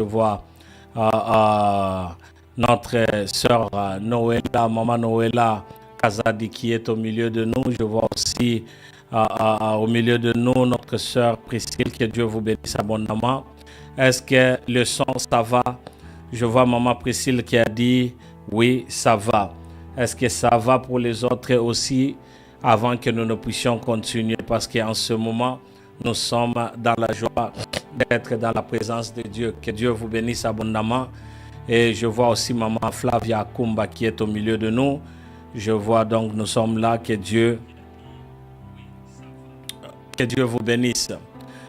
Je vois notre sœur Noëlla, maman Noëlla Kazadi qui est au milieu de nous. Je vois aussi au milieu de nous notre sœur Priscille, que Dieu vous bénisse abondamment. Est-ce que le son, ça va? Je vois maman Priscille qui a dit oui, ça va. Est-ce que ça va pour les autres aussi avant que nous ne puissions continuer? Parce qu'en ce moment, nous sommes dans la joie d'être dans la présence de Dieu. Que Dieu vous bénisse abondamment. Et je vois aussi maman Flavia Kumba qui est au milieu de nous. Je vois donc nous sommes là. Que Dieu vous bénisse.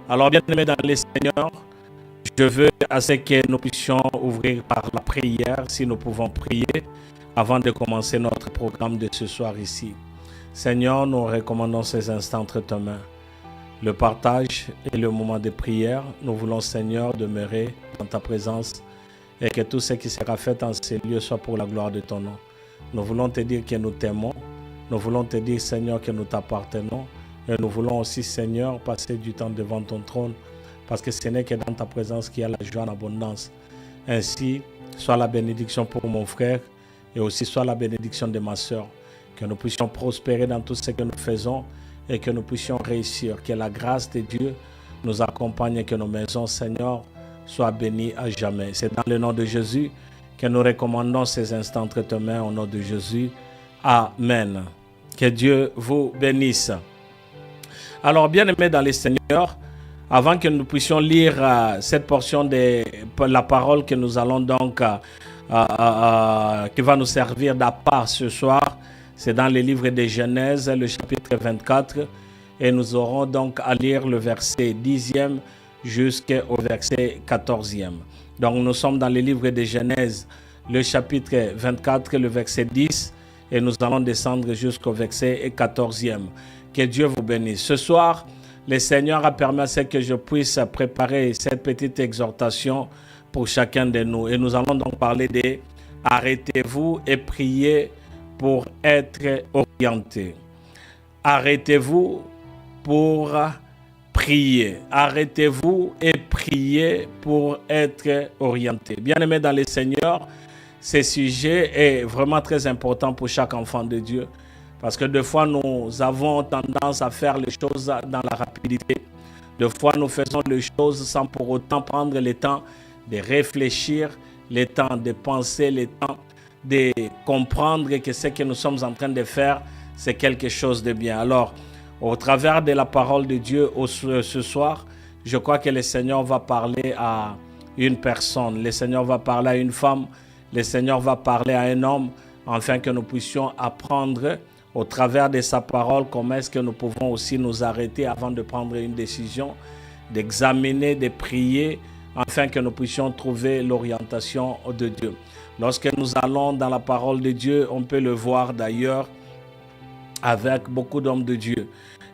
Alors, bien-aimés dans les Seigneurs, je veux à ce que nous puissions ouvrir par la prière, si nous pouvons prier, avant de commencer notre programme de ce soir ici. Seigneur, nous recommandons ces instants entre tes mains. Le partage et le moment de prière, nous voulons, Seigneur, demeurer dans ta présence et que tout ce qui sera fait en ces lieux soit pour la gloire de ton nom. Nous voulons te dire que nous t'aimons. Nous voulons te dire, Seigneur, que nous t'appartenons. Et nous voulons aussi, Seigneur, passer du temps devant ton trône, parce que ce n'est que dans ta présence qu'il y a la joie en abondance. Ainsi, soit la bénédiction pour mon frère et aussi soit la bénédiction de ma sœur. Que nous puissions prospérer dans tout ce que nous faisons et que nous puissions réussir. Que la grâce de Dieu nous accompagne et que nos maisons, Seigneur, soient bénies à jamais. C'est dans le nom de Jésus que nous recommandons ces instants entre tes mains, au nom de Jésus. Amen. Que Dieu vous bénisse. Alors, bien-aimés dans les Seigneurs, avant que nous puissions lire cette portion de la parole que nous allons donc, qui va nous servir d'appât ce soir, c'est dans le livre de Genèse, le chapitre 24, et nous aurons donc à lire le verset 10e jusqu'au verset 14e. Donc nous sommes dans le livre de Genèse, le chapitre 24, le verset 10, et nous allons descendre jusqu'au verset 14e. Que Dieu vous bénisse. Ce soir, le Seigneur a permis à ce que je puisse préparer cette petite exhortation pour chacun de nous. Et nous allons donc parler de « Arrêtez-vous et priez pour être orienté ». Arrêtez-vous pour prier. Arrêtez-vous et priez pour être orienté. Bien-aimés dans le Seigneur, ce sujet est vraiment très important pour chaque enfant de Dieu. Parce que des fois, nous avons tendance à faire les choses dans la rapidité. Des fois, nous faisons les choses sans pour autant prendre le temps de réfléchir, le temps de penser, le temps de comprendre que ce que nous sommes en train de faire, c'est quelque chose de bien. Alors, au travers de la parole de Dieu ce soir, je crois que le Seigneur va parler à une personne. Le Seigneur va parler à une femme. Le Seigneur va parler à un homme, afin que nous puissions apprendre au travers de sa parole, comment est-ce que nous pouvons aussi nous arrêter avant de prendre une décision, d'examiner, de prier, afin que nous puissions trouver l'orientation de Dieu. Lorsque nous allons dans la parole de Dieu, on peut le voir d'ailleurs avec beaucoup d'hommes de Dieu.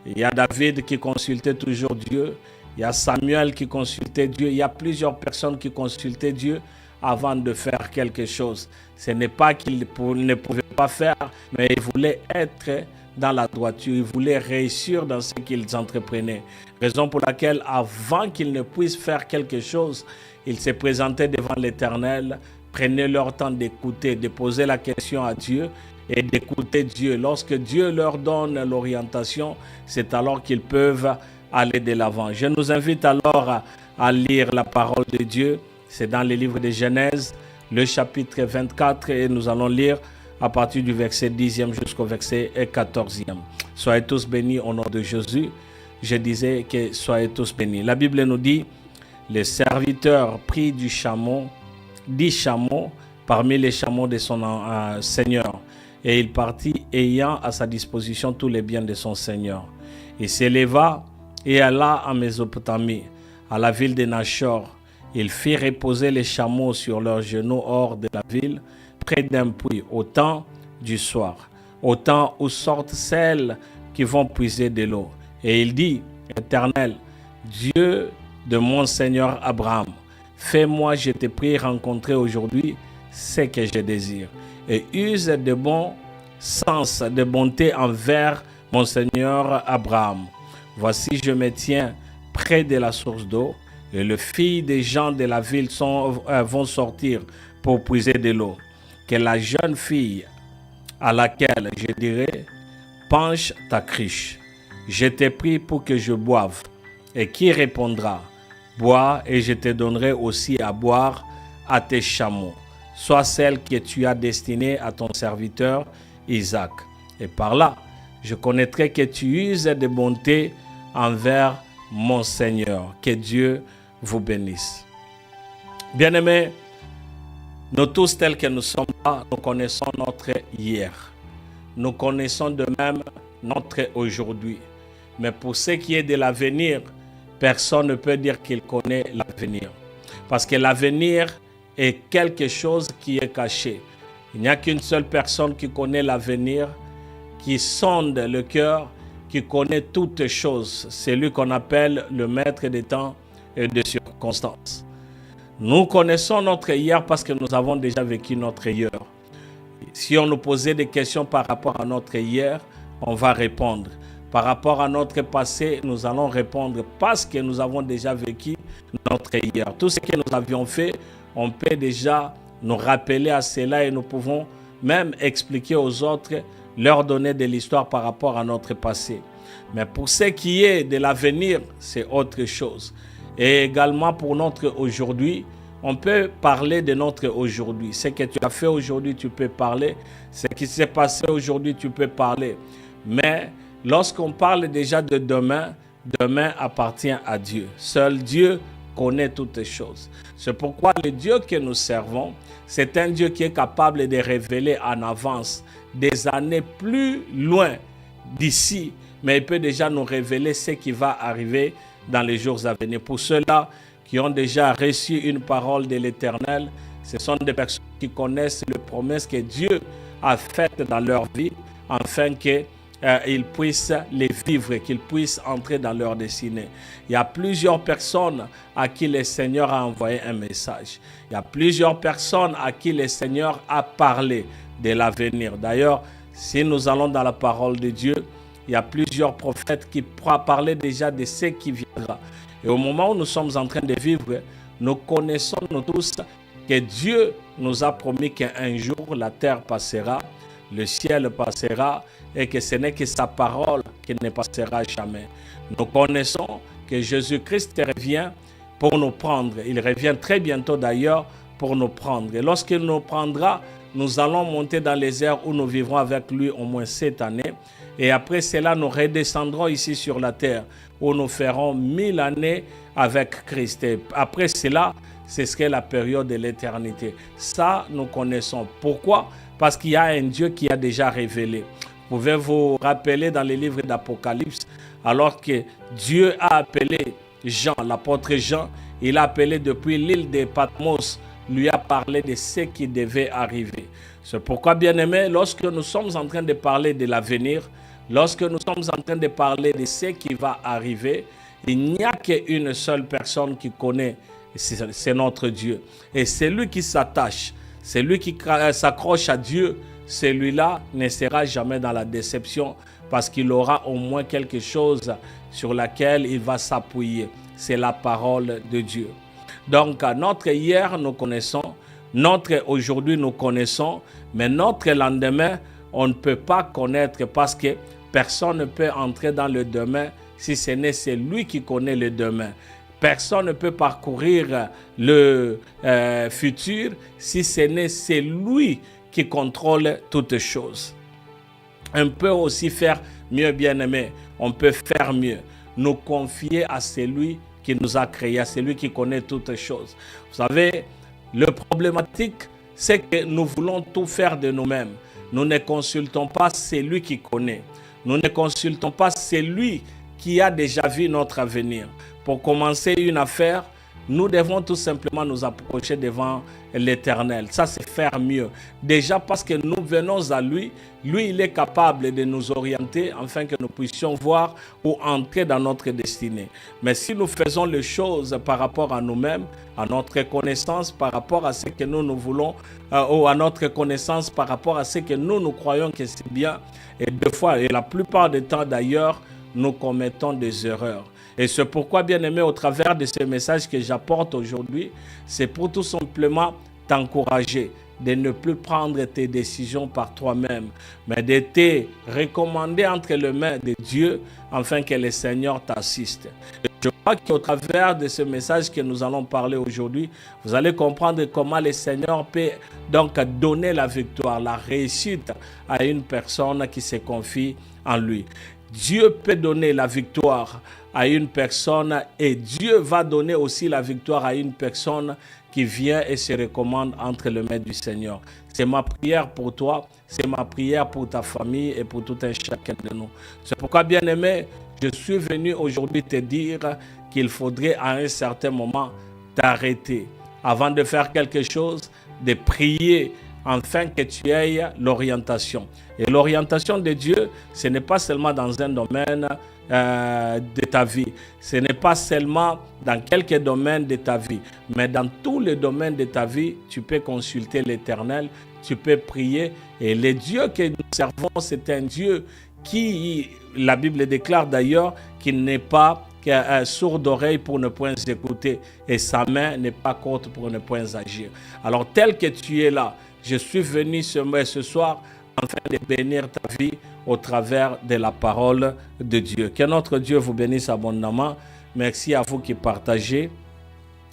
Il y a David qui consultait toujours Dieu, il y a Samuel qui consultait Dieu, il y a plusieurs personnes qui consultaient Dieu avant de faire quelque chose. Ce n'est pas qu'ils ne pouvaient pas faire, mais ils voulaient être dans la droiture, ils voulaient réussir dans ce qu'ils entreprenaient. Raison pour laquelle, avant qu'ils ne puissent faire quelque chose, ils se présentaient devant l'Éternel, prenaient leur temps d'écouter, de poser la question à Dieu et d'écouter Dieu. Lorsque Dieu leur donne l'orientation, c'est alors qu'ils peuvent aller de l'avant. Je nous invite alors à lire la parole de Dieu. C'est dans le livre de Genèse, le chapitre 24, et nous allons lire à partir du verset 10e jusqu'au verset 14e. Soyez tous bénis au nom de Jésus. Je disais que soyez tous bénis. La Bible nous dit, le serviteur prit 10 chameaux parmi les chameaux de son Seigneur, et il partit ayant à sa disposition tous les biens de son Seigneur. Il s'éleva et alla en Mésopotamie, à la ville de Nachor. Il fit reposer les chameaux sur leurs genoux hors de la ville, près d'un puits, au temps du soir, au temps où sortent celles qui vont puiser de l'eau. Et il dit, Éternel, Dieu de mon Seigneur Abraham, fais-moi, je te prie, rencontrer aujourd'hui ce que je désire, et use de bon sens, de bonté envers mon Seigneur Abraham. Voici, je me tiens près de la source d'eau, et les filles des gens de la ville vont sortir pour puiser de l'eau. Que la jeune fille à laquelle je dirai, penche ta cruche, je t'ai pris pour que je boive. Et qui répondra, bois et je te donnerai aussi à boire à tes chameaux. Sois celle que tu as destinée à ton serviteur Isaac. Et par là, je connaîtrai que tu uses de bonté envers mon Seigneur. Que Dieu vous bénisse. Bien-aimés, nous tous tels que nous sommes là, nous connaissons notre hier. Nous connaissons de même notre aujourd'hui. Mais pour ce qui est de l'avenir, personne ne peut dire qu'il connaît l'avenir. Parce que l'avenir est quelque chose qui est caché. Il n'y a qu'une seule personne qui connaît l'avenir, qui sonde le cœur, qui connaît toutes choses. C'est lui qu'on appelle le maître des temps et des circonstances. Nous connaissons notre hier parce que nous avons déjà vécu notre hier. Si on nous posait des questions par rapport à notre hier, on va répondre. Par rapport à notre passé, nous allons répondre parce que nous avons déjà vécu notre hier. Tout ce que nous avions fait, on peut déjà nous rappeler à cela et nous pouvons même expliquer aux autres, leur donner de l'histoire par rapport à notre passé. Mais pour ce qui est de l'avenir, c'est autre chose. Et également pour notre aujourd'hui, on peut parler de notre aujourd'hui. Ce que tu as fait aujourd'hui, tu peux parler. Ce qui s'est passé aujourd'hui, tu peux parler. Mais lorsqu'on parle déjà de demain, demain appartient à Dieu. Seul Dieu connaît toutes choses. C'est pourquoi le Dieu que nous servons, c'est un Dieu qui est capable de révéler en avance des années plus loin d'ici, mais il peut déjà nous révéler ce qui va arriver dans les jours à venir. Pour ceux-là qui ont déjà reçu une parole de l'Éternel, ce sont des personnes qui connaissent les promesses que Dieu a faites dans leur vie, afin qu'ils puissent les vivre, qu'ils puissent entrer dans leur destinée. Il y a plusieurs personnes à qui le Seigneur a envoyé un message. Il y a plusieurs personnes à qui le Seigneur a parlé de l'avenir. D'ailleurs, si nous allons dans la parole de Dieu, il y a plusieurs prophètes qui parlaient déjà de ce qui viendra. Et au moment où nous sommes en train de vivre, nous connaissons nous tous que Dieu nous a promis qu'un jour la terre passera, le ciel passera et que ce n'est que sa parole qui ne passera jamais. Nous connaissons que Jésus-Christ revient pour nous prendre. Il revient très bientôt d'ailleurs pour nous prendre. Et lorsqu'il nous prendra, nous allons monter dans les airs où nous vivrons avec lui au moins 7 années. Et après cela, nous redescendrons ici sur la terre où nous ferons 1000 années avec Christ. Et après cela, ce serait la période de l'éternité. Ça, nous connaissons. Pourquoi? Parce qu'il y a un Dieu qui a déjà révélé. Vous pouvez vous rappeler dans les livres d'Apocalypse, alors que Dieu a appelé Jean, l'apôtre Jean, il a appelé depuis l'île de Patmos, lui a parlé de ce qui devait arriver. C'est pourquoi, bien-aimés, lorsque nous sommes en train de parler de l'avenir, lorsque nous sommes en train de parler de ce qui va arriver, il n'y a qu'une seule personne qui connaît, c'est notre Dieu. Et celui qui s'attache, celui qui s'accroche à Dieu, celui-là ne sera jamais dans la déception parce qu'il aura au moins quelque chose sur laquelle il va s'appuyer. C'est la parole de Dieu. Donc, notre hier, nous connaissons. Notre aujourd'hui, nous connaissons. Mais notre lendemain, on ne peut pas connaître parce que personne ne peut entrer dans le demain si ce n'est celui qui connaît le demain. Personne ne peut parcourir le futur si ce n'est celui qui contrôle toutes choses. On peut aussi faire mieux, bien-aimé. On peut faire mieux. Nous confier à celui qui nous a créés, à celui qui connaît toutes choses. Vous savez, le problématique, c'est que nous voulons tout faire de nous-mêmes. Nous ne consultons pas celui qui connaît. Nous ne consultons pas celui qui a déjà vu notre avenir. Pour commencer une affaire, nous devons tout simplement nous approcher devant l'Éternel. Ça, c'est faire mieux. Déjà parce que nous venons à lui. Lui, il est capable de nous orienter afin que nous puissions voir ou entrer dans notre destinée. Mais si nous faisons les choses par rapport à nous-mêmes, à notre connaissance, par rapport à ce que nous voulons, ou à notre connaissance par rapport à ce que nous croyons que c'est bien, et des fois, et la plupart du temps d'ailleurs, nous commettons des erreurs. Et c'est pourquoi, bien-aimé, au travers de ce message que j'apporte aujourd'hui, c'est pour tout simplement t'encourager de ne plus prendre tes décisions par toi-même, mais de te recommander entre les mains de Dieu afin que le Seigneur t'assiste. Je crois qu'au travers de ce message que nous allons parler aujourd'hui, vous allez comprendre comment le Seigneur peut donc donner la victoire, la réussite à une personne qui se confie en lui. Dieu peut donner la victoire à une personne et Dieu va donner aussi la victoire à une personne qui vient et se recommande entre les mains du Seigneur. C'est ma prière pour toi, c'est ma prière pour ta famille et pour tout un chacun de nous. C'est pourquoi, bien-aimé, je suis venu aujourd'hui te dire qu'il faudrait à un certain moment t'arrêter avant de faire quelque chose, de prier afin que tu aies l'orientation. Et l'orientation de Dieu, ce n'est pas seulement dans un domaine de ta vie. Ce n'est pas seulement dans quelques domaines de ta vie, mais dans tous les domaines de ta vie, tu peux consulter l'Éternel, tu peux prier. Et le Dieu que nous servons, c'est un Dieu qui, la Bible déclare d'ailleurs, qu'il n'est pas sourd d'oreille pour ne point écouter et sa main n'est pas courte pour ne point agir. Alors tel que tu es là, je suis venu ce soir afin de bénir ta vie au travers de la parole de Dieu. Que notre Dieu vous bénisse abondamment. Merci à vous qui partagez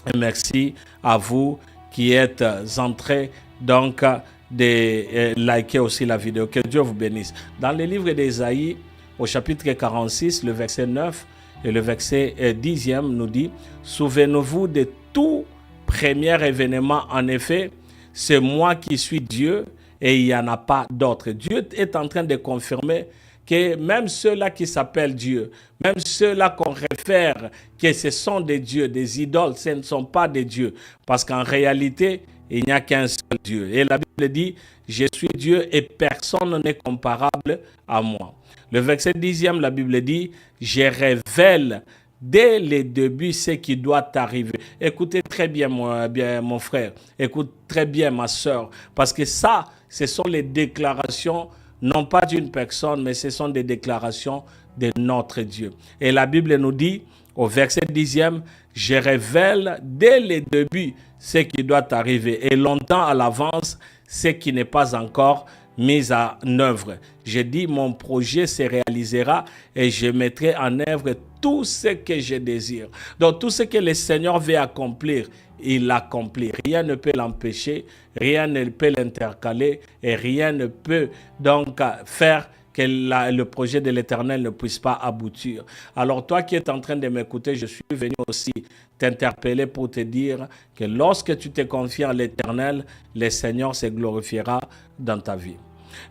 et merci à vous qui êtes entrés donc de liker aussi la vidéo. Que Dieu vous bénisse. Dans le livre d'Ésaïe, au chapitre 46, le verset 9 et le verset 10e nous dit « Souvenez-vous de tout premier événement. En effet, c'est moi qui suis Dieu et il n'y en a pas d'autre. » Dieu est en train de confirmer que même ceux-là qui s'appellent Dieu, même ceux-là qu'on réfère que ce sont des dieux, des idoles, ce ne sont pas des dieux. Parce qu'en réalité, il n'y a qu'un seul Dieu. Et la Bible dit, je suis Dieu et personne n'est comparable à moi. Le verset 10e, la Bible dit, je révèle dès le début ce qui doit arriver. Écoutez très bien, mon frère. Écoute très bien, ma soeur. Parce que ça, ce sont les déclarations, non pas d'une personne, mais ce sont des déclarations de notre Dieu. Et la Bible nous dit, au verset 10e, je révèle dès le début ce qui doit arriver et longtemps à l'avance ce qui n'est pas encore mis en œuvre. Je dis, mon projet se réalisera et je mettrai en œuvre tout ce que je désire. Donc tout ce que le Seigneur veut accomplir, il l'accomplit. Rien ne peut l'empêcher, rien ne peut l'intercaler et rien ne peut donc faire que le projet de l'Éternel ne puisse pas aboutir. Alors toi qui es en train de m'écouter, je suis venu aussi t'interpeller pour te dire que lorsque tu te confies en l'Éternel, le Seigneur se glorifiera dans ta vie.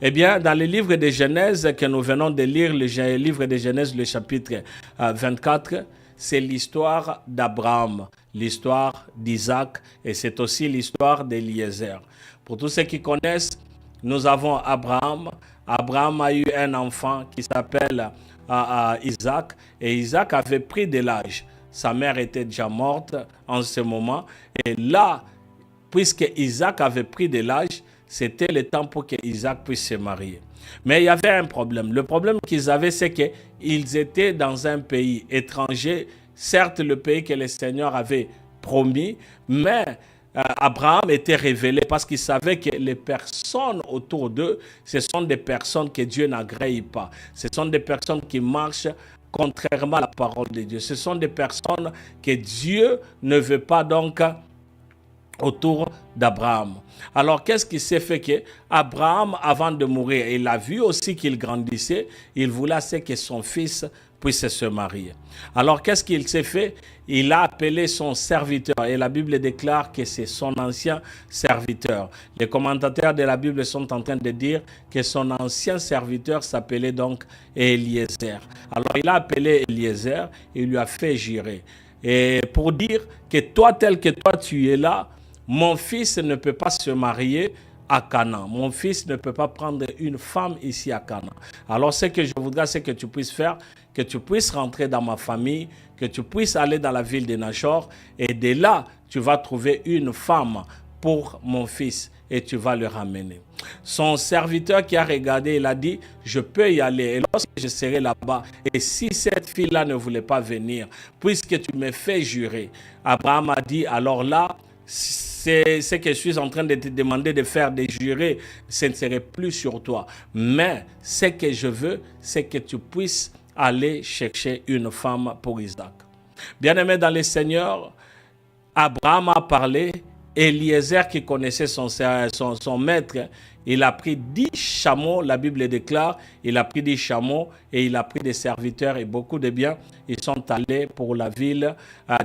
Eh bien, dans le livre de Genèse que nous venons de lire, le livre de Genèse, le chapitre 24, c'est l'histoire d'Abraham, l'histoire d'Isaac et c'est aussi l'histoire d'Eliezer. Pour tous ceux qui connaissent, nous avons Abraham. Abraham a eu un enfant qui s'appelle Isaac et Isaac avait pris de l'âge. Sa mère était déjà morte en ce moment et là, puisque Isaac avait pris de l'âge, c'était le temps pour que Isaac puisse se marier. Mais il y avait un problème. Le problème qu'ils avaient, c'est qu'ils étaient dans un pays étranger, certes le pays que le Seigneur avait promis, mais Abraham était révélé parce qu'il savait que les personnes autour d'eux, ce sont des personnes que Dieu n'agrée pas. Ce sont des personnes qui marchent contrairement à la parole de Dieu. Ce sont des personnes que Dieu ne veut pas donc autour d'Abraham. Alors, qu'est-ce qui s'est fait que Abraham, avant de mourir, il a vu aussi qu'il grandissait, il voulait que son fils puisse se marier. Alors, qu'est-ce qu'il s'est fait? Il a appelé son serviteur et la Bible déclare que c'est son ancien serviteur. Les commentateurs de la Bible sont en train de dire que son ancien serviteur s'appelait donc Eliezer. Alors, il a appelé Eliezer et il lui a fait jurer. Et pour dire que toi, tel que toi, tu es là, mon fils ne peut pas se marier à Canaan. Mon fils ne peut pas prendre une femme ici à Canaan. Alors ce que je voudrais, c'est que tu puisses faire, que tu puisses rentrer dans ma famille, que tu puisses aller dans la ville de Nachor et de là, tu vas trouver une femme pour mon fils et tu vas le ramener. Son serviteur qui a regardé, il a dit, je peux y aller. Et lorsque je serai là-bas, et si cette fille-là ne voulait pas venir, puisque tu me fais jurer, Abraham a dit, alors là, c'est ce que je suis en train de te demander de faire, de jurer, ce ne serait plus sur toi. Mais ce que je veux, c'est que tu puisses aller chercher une femme pour Isaac. Bien-aimé dans le Seigneur, Abraham a parlé. Eliezer, qui connaissait son maître, il a pris 10 chameaux, la Bible déclare, il a pris 10 chameaux et il a pris des serviteurs et beaucoup de biens. Ils sont allés pour la ville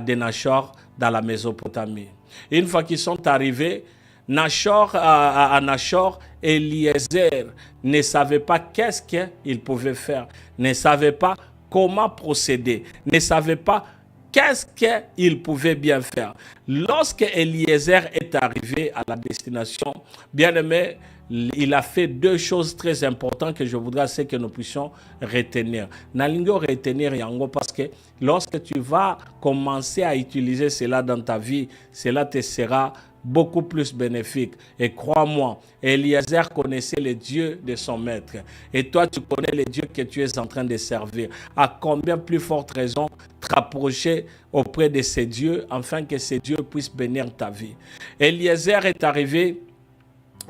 de Nachor dans la Mésopotamie. Une fois qu'ils sont arrivés, à Nachor, Eliezer ne savait pas qu'est-ce qu'il pouvait faire, ne savait pas comment procéder, ne savait pas qu'est-ce qu'il pouvait bien faire. Lorsque Eliezer est arrivé à la destination, bien aimé, il a fait 2 choses très importantes que je voudrais que nous puissions retenir. Nalingo retenir yango parce que lorsque tu vas commencer à utiliser cela dans ta vie, cela te sera beaucoup plus bénéfique. Et crois-moi, Eliezer connaissait le Dieu de son maître. Et toi, tu connais le Dieu que tu es en train de servir. À combien plus forte raison te rapprocher auprès de ces dieux afin que ces dieux puissent bénir ta vie. Eliezer est arrivé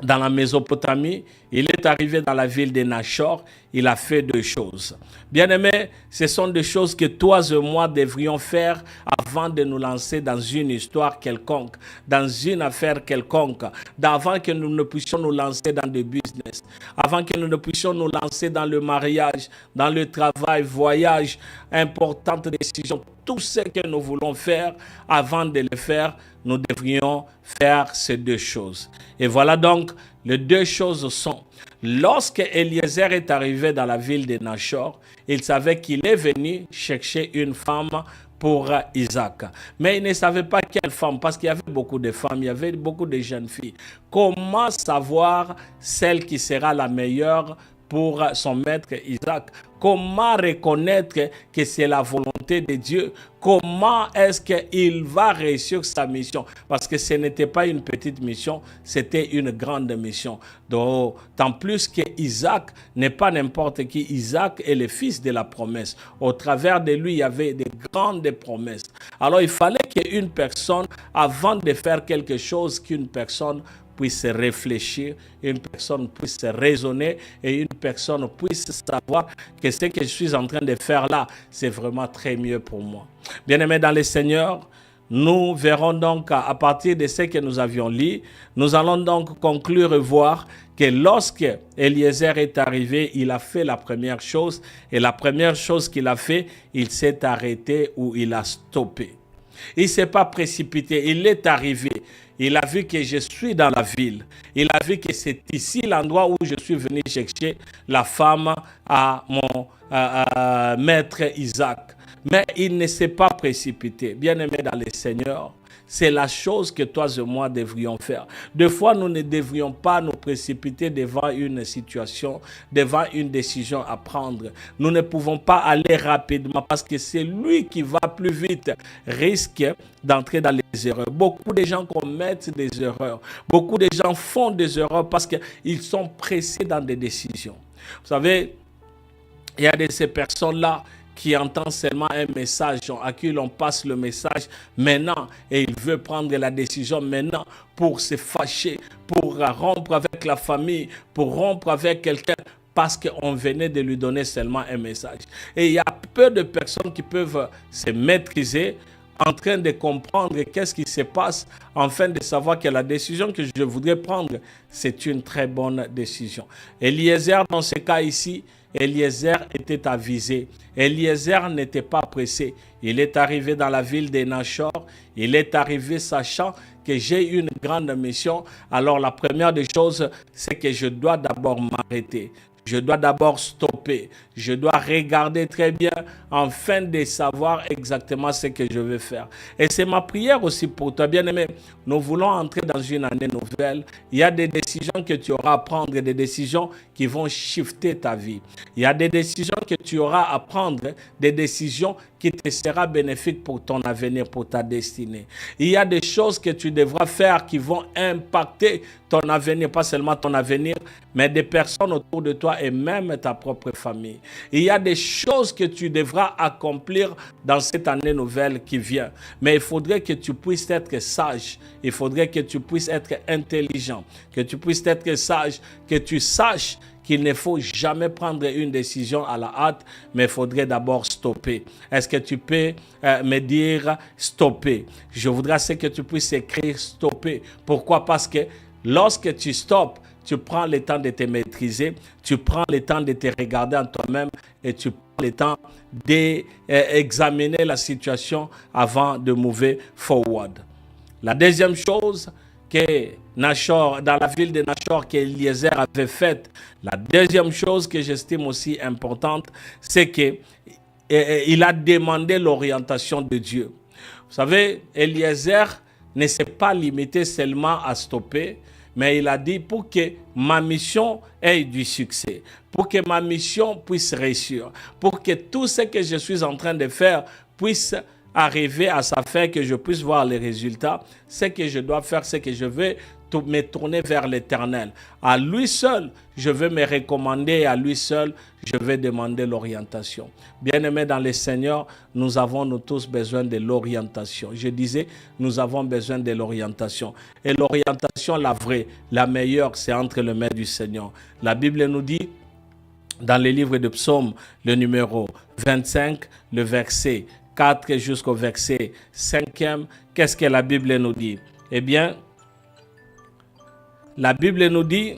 dans la Mésopotamie, il est arrivé dans la ville de Nachor, il a fait 2 choses. Bien-aimés, ce sont des choses que toi et moi devrions faire avant de nous lancer dans une histoire quelconque, dans une affaire quelconque, avant que nous ne puissions nous lancer dans des business, avant que nous ne puissions nous lancer dans le mariage, dans le travail, voyage, importantes décisions. Tout ce que nous voulons faire, avant de le faire, nous devrions faire ces 2 choses. Et voilà donc, les 2 choses sont, lorsque Eliezer est arrivé dans la ville de Nachor, il savait qu'il est venu chercher une femme pour Isaac. Mais il ne savait pas quelle femme, parce qu'il y avait beaucoup de femmes, il y avait beaucoup de jeunes filles. Comment savoir celle qui sera la meilleure pour son maître Isaac? Comment reconnaître que c'est la volonté de Dieu? Comment est-ce qu'il va réussir sa mission? Parce que ce n'était pas une petite mission, c'était une grande mission. D'autant plus que Isaac n'est pas n'importe qui. Isaac est le fils de la promesse. Au travers de lui, il y avait de grandes promesses. Alors il fallait qu'une personne, avant de faire quelque chose, qu'une personne puisse réfléchir, une personne puisse raisonner et une personne puisse savoir que ce que je suis en train de faire là, c'est vraiment très mieux pour moi. Bien-aimés dans le Seigneur, nous verrons donc à partir de ce que nous avions lu, nous allons donc conclure et voir que lorsque Eliezer est arrivé, il a fait la première chose et la première chose qu'il a fait, il s'est arrêté ou il a stoppé. Il ne s'est pas précipité, il est arrivé. Il a vu que je suis dans la ville. Il a vu que c'est ici l'endroit où je suis venu chercher la femme à mon maître Isaac. Mais il ne s'est pas précipité. Bien-aimé dans le Seigneur, c'est la chose que toi et moi devrions faire. Des fois, nous ne devrions pas nous précipiter devant une situation, devant une décision à prendre. Nous ne pouvons pas aller rapidement parce que c'est lui qui va plus vite, risque d'entrer dans les erreurs. Beaucoup de gens commettent des erreurs. Beaucoup de gens font des erreurs parce qu'ils sont pressés dans des décisions. Vous savez, il y a de ces personnes-là qui entend seulement un message, à qui l'on passe le message maintenant et il veut prendre la décision maintenant pour se fâcher, pour rompre avec la famille, pour rompre avec quelqu'un parce qu'on venait de lui donner seulement un message. Et il y a peu de personnes qui peuvent se maîtriser en train de comprendre qu'est-ce qui se passe, afin de savoir que la décision que je voudrais prendre, c'est une très bonne décision. Eliezer, dans ce cas ici, Eliezer était avisé. Eliezer n'était pas pressé. Il est arrivé dans la ville de Nachor. Il est arrivé sachant que j'ai une grande mission. Alors la première des choses, c'est que je dois d'abord m'arrêter. Je dois d'abord stopper. Je dois regarder très bien afin de savoir exactement ce que je veux faire. Et c'est ma prière aussi pour toi, bien-aimé. Nous voulons entrer dans une année nouvelle. Il y a des décisions que tu auras à prendre, des décisions qui vont shifter ta vie. Il y a des décisions que tu auras à prendre, des décisions qui te seront bénéfiques pour ton avenir, pour ta destinée. Il y a des choses que tu devras faire qui vont impacter ton avenir, pas seulement ton avenir, mais des personnes autour de toi et même ta propre famille. Il y a des choses que tu devras accomplir dans cette année nouvelle qui vient. Mais il faudrait que tu puisses être sage. Il faudrait que tu puisses être intelligent, que tu puisses être sage, que tu saches qu'il ne faut jamais prendre une décision à la hâte, mais il faudrait d'abord stopper. Est-ce que tu peux me dire stopper? Je voudrais que tu puisses écrire stopper. Pourquoi? Parce que lorsque tu stoppes, tu prends le temps de te maîtriser, tu prends le temps de te regarder en toi-même et tu prends le temps d'examiner la situation avant de move forward. La deuxième chose que Nachor, dans la ville de Nachor qu'Eliezer avait faite, la deuxième chose que j'estime aussi importante, c'est qu'il a demandé l'orientation de Dieu. Vous savez, Eliezer ne s'est pas limité seulement à stopper, mais il a dit pour que ma mission ait du succès, pour que ma mission puisse réussir, pour que tout ce que je suis en train de faire puisse arriver à sa fin, que je puisse voir les résultats, ce que je dois faire, ce que je veux me tourner vers l'Éternel. À lui seul, je veux me recommander et à lui seul, je vais demander l'orientation. Bien-aimés dans le Seigneur, nous avons nous tous besoin de l'orientation. Je disais, nous avons besoin de l'orientation. Et l'orientation, la vraie, la meilleure, c'est entre les mains du Seigneur. La Bible nous dit, dans le livre de Psaume, le numéro 25, le verset 4 jusqu'au verset 5e, qu'est-ce que la Bible nous dit? Eh bien, la Bible nous dit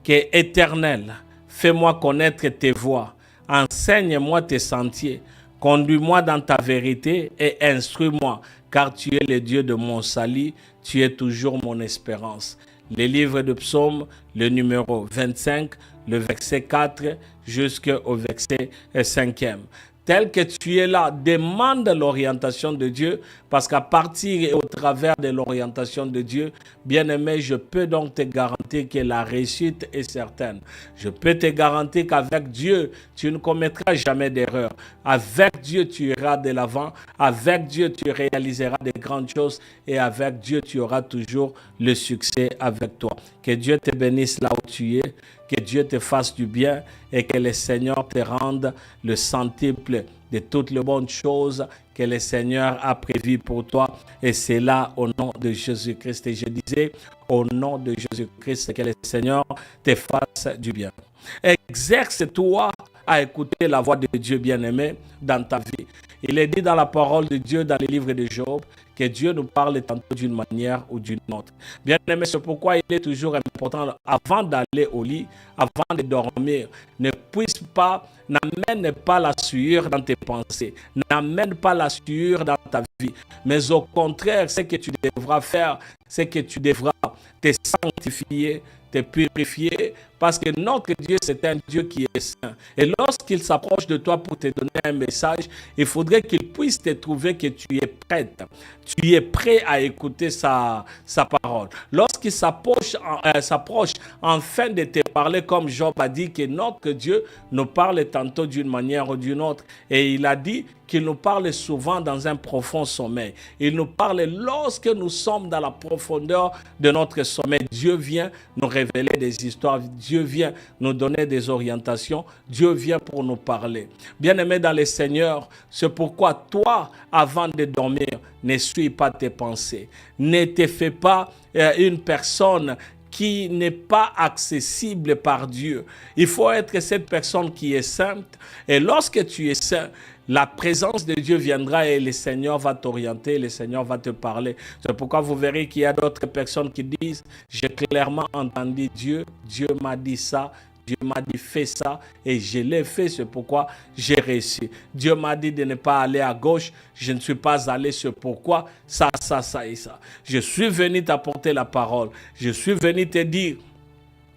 que Éternel, fais-moi connaître tes voies, enseigne-moi tes sentiers, conduis-moi dans ta vérité et instruis-moi, car tu es le Dieu de mon salut, tu es toujours mon espérance. Le livre de Psaume, le numéro 25, le verset 4 jusqu'au verset 5e. Tel que tu es là, demande l'orientation de Dieu, parce qu'à partir et au travers de l'orientation de Dieu, bien-aimé, je peux donc te garantir que la réussite est certaine. Je peux te garantir qu'avec Dieu, tu ne commettras jamais d'erreur. Avec Dieu, tu iras de l'avant. Avec Dieu, tu réaliseras de grandes choses. Et avec Dieu, tu auras toujours le succès avec toi. Que Dieu te bénisse là où tu es. Que Dieu te fasse du bien et que le Seigneur te rende le centuple de toutes les bonnes choses que le Seigneur a prévues pour toi. Et c'est là au nom de Jésus-Christ. Et je disais, au nom de Jésus-Christ, que le Seigneur te fasse du bien. Exerce-toi à écouter la voix de Dieu bien-aimé dans ta vie. Il est dit dans la parole de Dieu, dans le livre de Job, que Dieu nous parle tantôt d'une manière ou d'une autre. Bien-aimé, c'est pourquoi il est toujours important, avant d'aller au lit, avant de dormir, n'amène pas la sueur dans tes pensées, n'amène pas la sueur dans ta vie, mais au contraire, ce que tu devras faire, c'est que tu devras te sanctifier, te purifier, parce que notre Dieu, c'est un Dieu qui est saint. Et lorsqu'il s'approche de toi pour te donner un message, il faudrait qu'il puisse te trouver que tu es prête. Tu es prêt à écouter sa parole. Lorsqu'il s'approche enfin de te parler, comme Job a dit, que notre Dieu nous parle tantôt d'une manière ou d'une autre. Et il a dit qu'il nous parle souvent dans un profond sommeil. Il nous parle lorsque nous sommes dans la profondeur de notre sommeil. Dieu vient nous révéler des histoires. Dieu vient nous donner des orientations. Dieu vient pour nous parler. Bien-aimé dans le Seigneur, c'est pourquoi toi, avant de dormir, ne suis pas tes pensées. Ne te fais pas une personne qui n'est pas accessible par Dieu. Il faut être cette personne qui est sainte. Et lorsque tu es saint, la présence de Dieu viendra et le Seigneur va t'orienter, le Seigneur va te parler. C'est pourquoi vous verrez qu'il y a d'autres personnes qui disent, j'ai clairement entendu Dieu, Dieu m'a dit ça, Dieu m'a dit fais ça et je l'ai fait, c'est pourquoi j'ai réussi. Dieu m'a dit de ne pas aller à gauche, je ne suis pas allé, c'est pourquoi ça et ça. Je suis venu t'apporter la parole, je suis venu te dire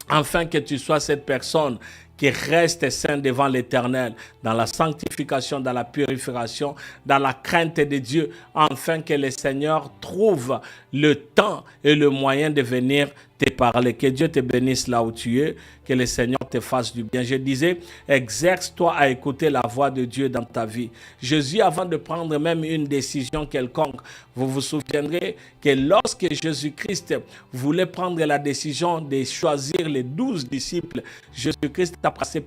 afin que tu sois cette personne qui reste saint devant l'Éternel, dans la sanctification, dans la purification, dans la crainte de Dieu, afin que le Seigneur trouve le temps et le moyen de venir te parler. Que Dieu te bénisse là où tu es, que le Seigneur te fasse du bien. Je disais, exerce-toi à écouter la voix de Dieu dans ta vie. Jésus, avant de prendre même une décision quelconque, vous vous souviendrez que lorsque Jésus-Christ voulait prendre la décision de choisir les 12 disciples, Jésus-Christ a passé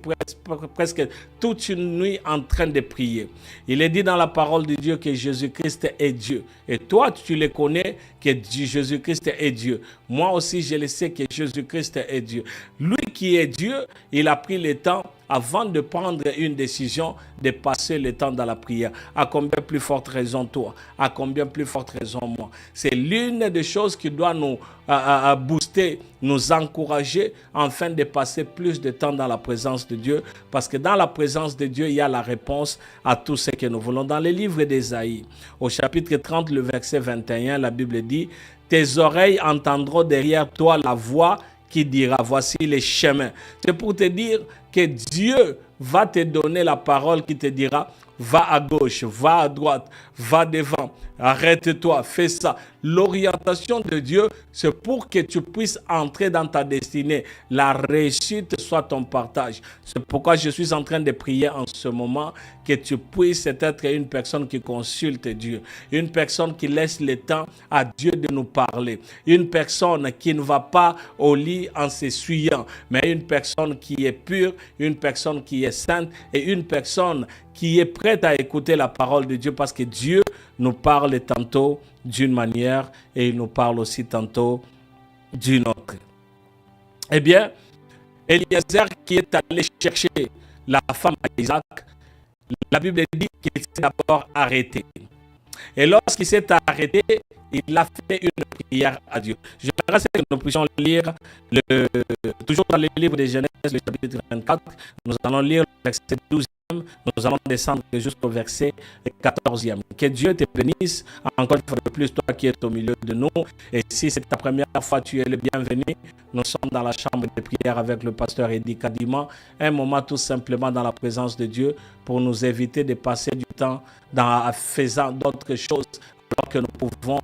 presque toute une nuit en train de prier. Il est dit dans la parole de Dieu que Jésus-Christ est Dieu. Et toi, tu le connais que Jésus-Christ est Dieu. Moi aussi, je le sais que Jésus-Christ est Dieu. Lui qui est Dieu, il a pris le temps avant de prendre une décision, de passer le temps dans la prière. À combien plus forte raison toi? À combien plus forte raison moi? C'est l'une des choses qui doit nous booster, nous encourager, afin de passer plus de temps dans la présence de Dieu. Parce que dans la présence de Dieu, il y a la réponse à tout ce que nous voulons. Dans le livre d'Ésaïe, au chapitre 30, le verset 21, la Bible dit: « Tes oreilles entendront derrière toi la voix qui dira, voici les chemins. » C'est pour te dire que Dieu va te donner la parole qui te dira, va à gauche, va à droite, va devant, arrête-toi, fais ça. L'orientation de Dieu, c'est pour que tu puisses entrer dans ta destinée. La réussite soit ton partage. C'est pourquoi je suis en train de prier en ce moment que tu puisses être une personne qui consulte Dieu, une personne qui laisse le temps à Dieu de nous parler, une personne qui ne va pas au lit en s'essuyant, mais une personne qui est pure, une personne qui est sainte et une personne qui est prête à écouter la parole de Dieu, parce que Dieu nous parle tantôt d'une manière et il nous parle aussi tantôt d'une autre. Eh bien, Eliezer qui est allé chercher la femme d'Isaac, la Bible dit qu'il s'est d'abord arrêté. Et lorsqu'il s'est arrêté, il a fait une prière à Dieu. Je voudrais que nous puissions lire, toujours dans le livre de Genèse, le chapitre 24, nous allons lire le verset 12. Nous allons descendre jusqu'au verset 14e. Que Dieu te bénisse encore une fois de plus, toi qui es au milieu de nous. Et si c'est ta première fois, tu es le bienvenu. Nous sommes dans la chambre de prière avec le pasteur Eddy Kadima. Un moment tout simplement dans la présence de Dieu pour nous éviter de passer du temps en faisant d'autres choses alors que nous pouvons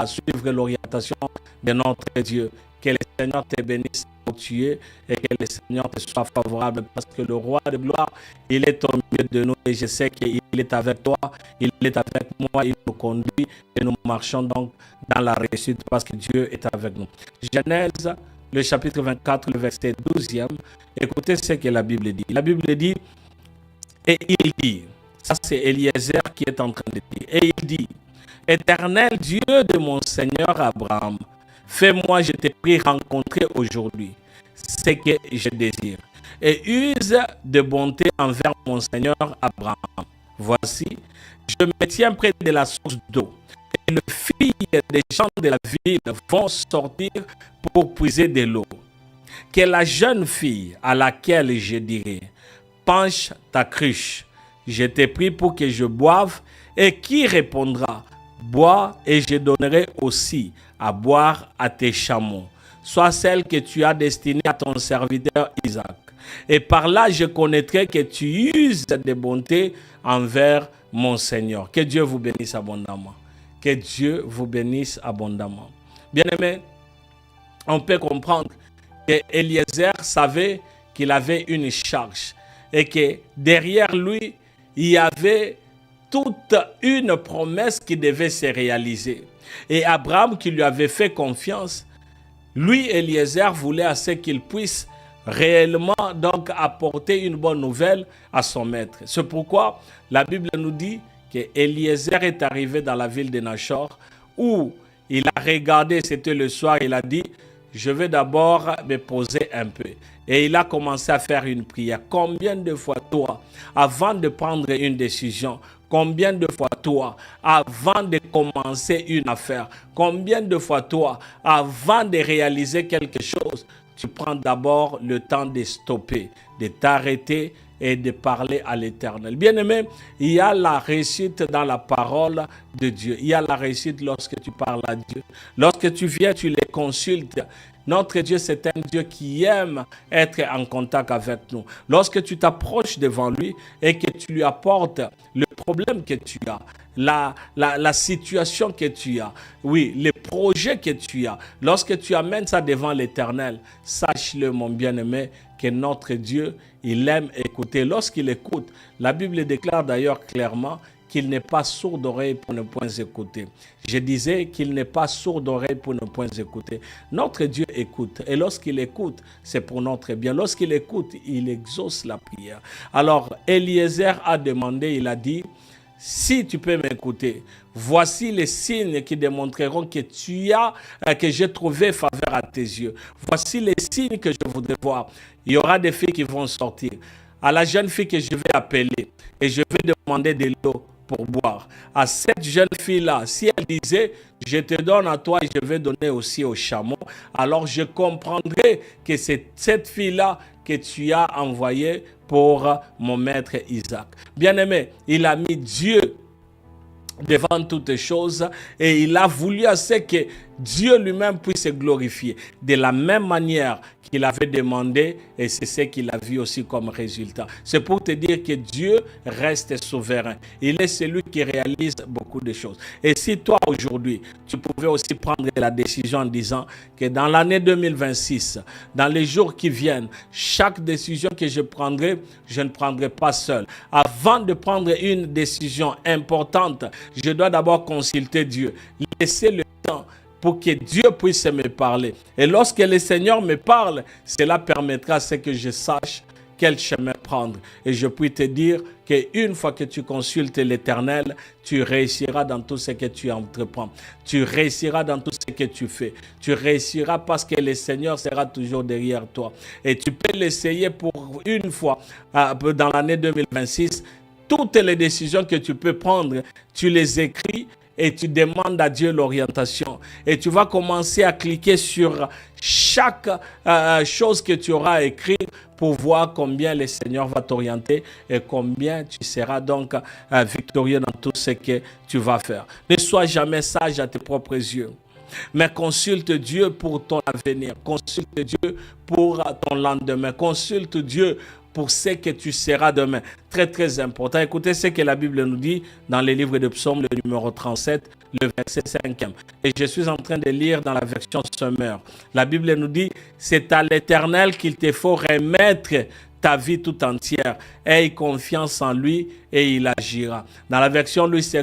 suivre l'orientation de notre Dieu. Que le Seigneur te bénisse où tu es et que le Seigneur te soit favorable, parce que le roi de gloire, il est au milieu de nous et je sais qu'il est avec toi, il est avec moi, il nous conduit et nous marchons donc dans la réussite parce que Dieu est avec nous. Genèse, le chapitre 24, le verset 12e, écoutez ce que la Bible dit. La Bible dit, et il dit, ça c'est Eliezer qui est en train de dire, et il dit: Éternel Dieu de mon Seigneur Abraham, fais-moi, je t'ai pris rencontrer aujourd'hui ce que je désire, et use de bonté envers mon Seigneur Abraham. Voici, je me tiens près de la source d'eau, et les filles des gens de la ville vont sortir pour puiser de l'eau. Que la jeune fille à laquelle je dirai: penche ta cruche, je t'ai pris pour que je boive, et qui répondra: bois, et je donnerai aussi à boire à tes chameaux, soit celle que tu as destinée à ton serviteur Isaac. Et par là, je connaîtrai que tu uses de bonté envers mon Seigneur. Que Dieu vous bénisse abondamment. Que Dieu vous bénisse abondamment. Bien-aimés, on peut comprendre que Eliezer savait qu'il avait une charge et que derrière lui, il y avait toute une promesse qui devait se réaliser. Et Abraham, qui lui avait fait confiance, lui, Eliezer, voulait à ce qu'il puisse réellement donc apporter une bonne nouvelle à son maître. C'est pourquoi la Bible nous dit que Eliezer est arrivé dans la ville de Nachor, où il a regardé, c'était le soir, il a dit: je vais d'abord me poser un peu. Et il a commencé à faire une prière. Combien de fois toi, avant de prendre une décision, combien de fois toi, avant de commencer une affaire, combien de fois toi, avant de réaliser quelque chose, tu prends d'abord le temps de stopper, de t'arrêter et de parler à l'Éternel. Bien-aimé, il y a la réussite dans la parole de Dieu. Il y a la réussite lorsque tu parles à Dieu. Lorsque tu viens, tu les consultes. Notre Dieu, c'est un Dieu qui aime être en contact avec nous. Lorsque tu t'approches devant lui et que tu lui apportes le problème que tu as, la situation que tu as, oui, les projets que tu as, lorsque tu amènes ça devant l'Éternel, sache-le, mon bien-aimé, que notre Dieu, il aime écouter. Lorsqu'il écoute, la Bible déclare d'ailleurs clairement qu'il n'est pas sourd d'oreille pour ne point écouter. Je disais qu'il n'est pas sourd d'oreille pour ne point écouter. Notre Dieu écoute. Et lorsqu'il écoute, c'est pour notre bien. Lorsqu'il écoute, il exauce la prière. Alors, Eliezer a demandé, il a dit, si tu peux m'écouter, voici les signes qui démontreront que que j'ai trouvé faveur à tes yeux. Voici les signes que je voudrais voir. Il y aura des filles qui vont sortir. À la jeune fille que je vais appeler et je vais demander de l'eau pour boire. À cette jeune fille-là, si elle disait, je te donne à toi et je vais donner aussi au chameau, alors je comprendrai que c'est cette fille-là que tu as envoyée pour mon maître Isaac. Bien-aimé, il a mis Dieu devant toutes choses et il a voulu assez que Dieu lui-même puisse se glorifier de la même manière qu'il avait demandé, et c'est ce qu'il a vu aussi comme résultat. C'est pour te dire que Dieu reste souverain. Il est celui qui réalise beaucoup de choses. Et si toi aujourd'hui, tu pouvais aussi prendre la décision en disant que dans l'année 2026, dans les jours qui viennent, chaque décision que je prendrai, je ne prendrai pas seul. Avant de prendre une décision importante, je dois d'abord consulter Dieu. Laisser le temps pour que Dieu puisse me parler. Et lorsque le Seigneur me parle, cela permettra à ce que je sache quel chemin prendre. Et je puis te dire qu'une fois que tu consultes l'Éternel, tu réussiras dans tout ce que tu entreprends. Tu réussiras dans tout ce que tu fais. Tu réussiras parce que le Seigneur sera toujours derrière toi. Et tu peux l'essayer pour une fois dans l'année 2026. Toutes les décisions que tu peux prendre, tu les écris et tu demandes à Dieu l'orientation. Et tu vas commencer à cliquer sur chaque chose que tu auras écrit pour voir combien le Seigneur va t'orienter et combien tu seras donc victorieux dans tout ce que tu vas faire. Ne sois jamais sage à tes propres yeux, mais consulte Dieu pour ton avenir. Consulte Dieu pour ton lendemain. Consulte Dieu pour ce que tu seras demain. Très, très important. Écoutez ce que la Bible nous dit dans le livre de Psaume, le numéro 37, le verset 5e. Et je suis en train de lire dans la version Semeur. La Bible nous dit, c'est à l'Éternel qu'il te faut remettre ta vie tout entière. Aie confiance en lui et il agira. Dans la version Louis II,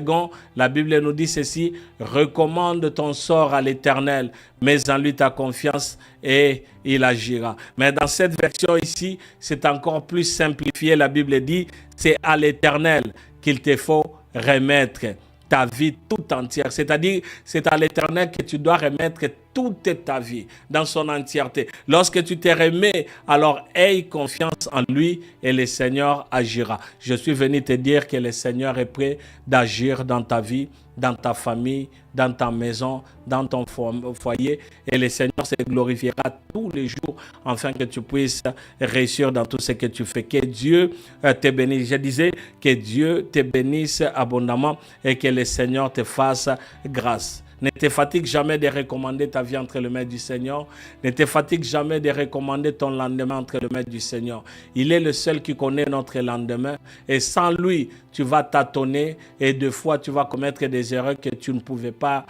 la Bible nous dit ceci, recommande ton sort à l'Éternel, mets en lui ta confiance et il agira. Mais dans cette version ici, c'est encore plus simplifié. La Bible dit, c'est à l'Éternel qu'il te faut remettre ta vie tout entière. C'est-à-dire, c'est à l'Éternel que tu dois remettre toute ta vie dans son entièreté. Lorsque tu te remets, alors aie confiance en lui et le Seigneur agira. Je suis venu te dire que le Seigneur est prêt d'agir dans ta vie, dans ta famille, dans ta maison, dans ton foyer, et le Seigneur se glorifiera tous les jours afin que tu puisses réussir dans tout ce que tu fais. Que Dieu te bénisse. Je disais que Dieu te bénisse abondamment et que le Seigneur te fasse grâce. Ne te fatigue jamais de recommander ta vie entre les mains du Seigneur. Ne te fatigue jamais de recommander ton lendemain entre les mains du Seigneur. Il est le seul qui connaît notre lendemain. Et sans lui, tu vas tâtonner et des fois, tu vas commettre des erreurs que tu ne pouvais pas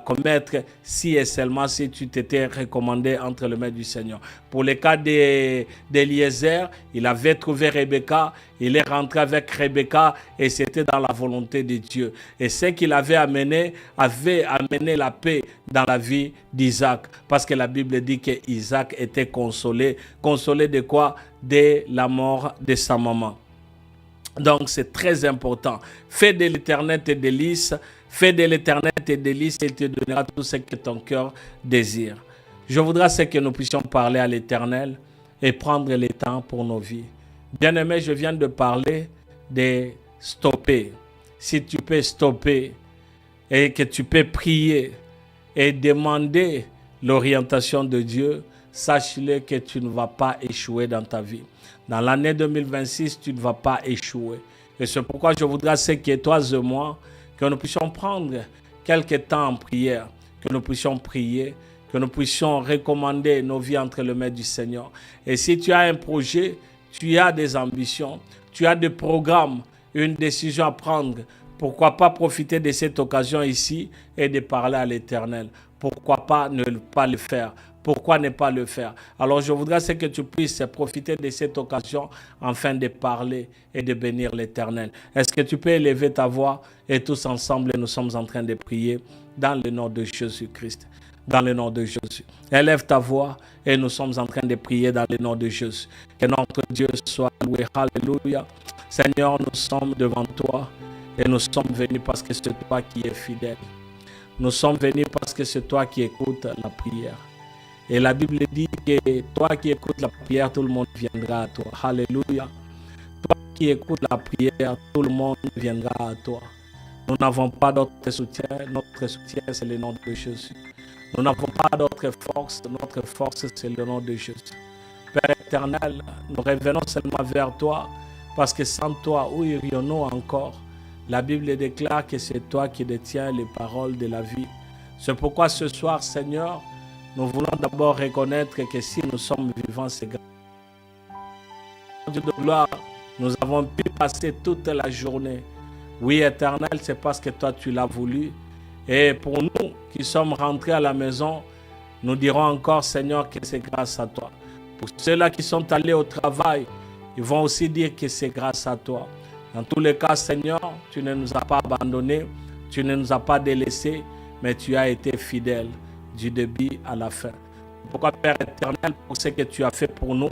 commettre si et seulement si tu t'étais recommandé entre les mains du Seigneur. Pour le cas d'Eliezer, il avait trouvé Rebecca. Il est rentré avec Rebecca et c'était dans la volonté de Dieu. Et ce qu'il avait amené la paix dans la vie d'Isaac. Parce que la Bible dit qu'Isaac était consolé. Consolé de quoi? De la mort de sa maman. Donc c'est très important. Fais de l'Éternel tes délices. Fais de l'Éternel tes délices et il te donnera tout ce que ton cœur désire. Je voudrais que nous puissions parler à l'Éternel et prendre le temps pour nos vies. Bien-aimé, je viens de parler de stopper. Si tu peux stopper et que tu peux prier et demander l'orientation de Dieu, sache-le que tu ne vas pas échouer dans ta vie. Dans l'année 2026, tu ne vas pas échouer. Et c'est pourquoi je voudrais que toi et moi, que nous puissions prendre quelques temps en prière, que nous puissions prier, que nous puissions recommander nos vies entre les mains du Seigneur. Et si tu as un projet, tu as des ambitions, tu as des programmes, une décision à prendre, pourquoi pas profiter de cette occasion ici et de parler à l'Éternel? Pourquoi pas ne pas le faire? Pourquoi ne pas le faire? Alors je voudrais que tu puisses profiter de cette occasion afin de parler et de bénir l'Éternel. Est-ce que tu peux élever ta voix et tous ensemble nous sommes en train de prier dans le nom de Jésus-Christ. Dans le nom de Jésus. Élève ta voix et nous sommes en train de prier dans le nom de Jésus. Que notre Dieu soit loué. Alléluia. Seigneur, nous sommes devant toi et nous sommes venus parce que c'est toi qui es fidèle. Nous sommes venus parce que c'est toi qui écoutes la prière. Et la Bible dit que toi qui écoutes la prière, tout le monde viendra à toi. Alléluia. Toi qui écoutes la prière, tout le monde viendra à toi. Nous n'avons pas d'autre soutien. Notre soutien, c'est le nom de Jésus. Nous n'avons pas d'autre force. Notre force, c'est le nom de Jésus. Père éternel, nous revenons seulement vers toi parce que sans toi, où irions-nous encore? La Bible déclare que c'est toi qui détiens les paroles de la vie. C'est pourquoi ce soir, Seigneur, nous voulons d'abord reconnaître que si nous sommes vivants, c'est grâce. Dieu de gloire, nous avons pu passer toute la journée. Oui, éternel, c'est parce que toi, tu l'as voulu. Et pour nous qui sommes rentrés à la maison, nous dirons encore, Seigneur, que c'est grâce à toi. Pour ceux-là qui sont allés au travail, ils vont aussi dire que c'est grâce à toi. Dans tous les cas, Seigneur, tu ne nous as pas abandonnés, tu ne nous as pas délaissés, mais tu as été fidèle du début à la fin. Pourquoi, Père éternel, pour ce que tu as fait pour nous,